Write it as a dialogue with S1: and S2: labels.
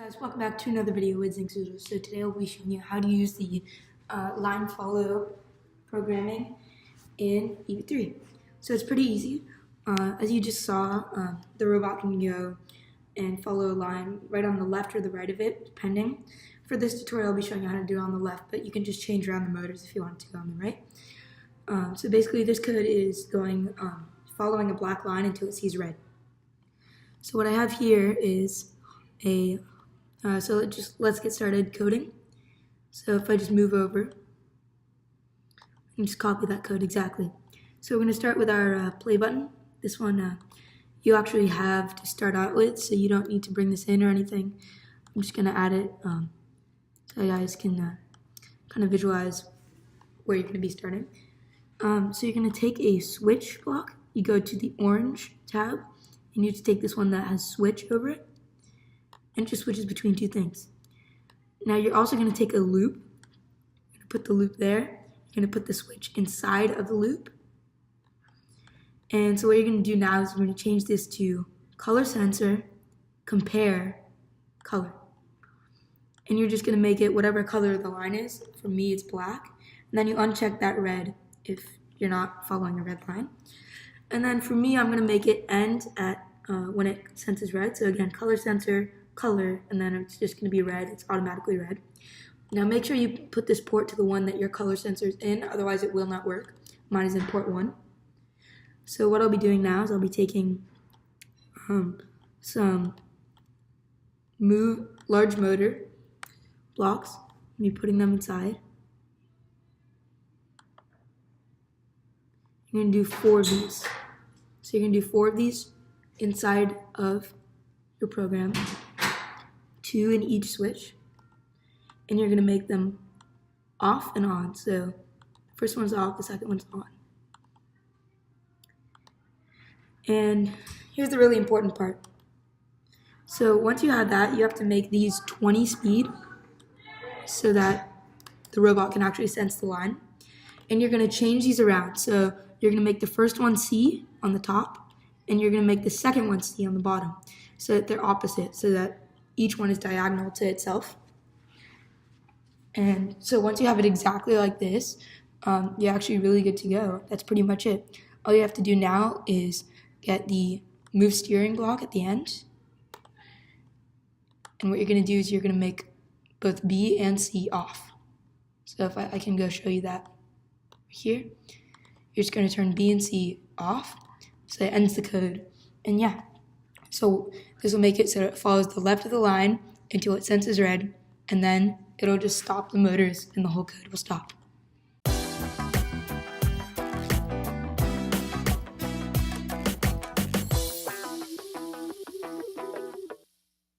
S1: Guys, welcome back to another video with Zinc Zoodle. So today I'll be showing you how to use the line follow programming in EV3. So it's pretty easy. As you just saw, the robot can go and follow a line right on the left or the right of it, depending. For this tutorial, I'll be showing you how to do it on the left, but you can just change around the motors if you want to go on the right. So basically, this code is going following a black line until it sees red. So what I have here is a let's get started coding. So if I just move over and just copy that code exactly. So we're going to start with our play button. This one you actually have to start out with, so you don't need to bring this in or anything. I'm just going to add it so you guys can kind of visualize where you're going to be starting. So you're going to take a switch block. You go to the orange tab and you just take this one that has switch over it. And it just switches between two things. Now you're also going to take a loop. You're going to put the loop there. You're going to put the switch inside of the loop. And so what you're going to do now is you're going to change this to color sensor, compare, color. And you're just going to make it whatever color the line is. For me, it's black. And then you uncheck that red if you're not following a red line. And then for me, I'm going to make it end at when it senses red. So again, color sensor, color, and then it's just going to be red. It's automatically red. Now make sure you put this port to the one that your color sensor is in, otherwise it will not work. Mine is in port 1. So what I'll be doing now is I'll be taking some large motor blocks and be putting them inside. You're going to do 4 of these. So you're going to do 4 of these inside of your program. 2 in each switch, and you're going to make them off and on. So the first one's off, the second one's on. And here's the really important part. So once you have that, you have to make these 20 speed so that the robot can actually sense the line. And you're going to change these around. So you're going to make the first one C on the top, and you're going to make the second one C on the bottom, so that they're opposite, so that each one is diagonal to itself. And so once you have it exactly like this, you're actually really good to go. That's pretty much it. All you have to do now is get the move steering block at the end. And what you're going to do is you're going to make both B and C off. So if I can go show you that here. You're just going to turn B and C off. So it ends the code. And yeah. So this will make it so it follows the left of the line until it senses red, and then it'll just stop the motors and the whole code will stop.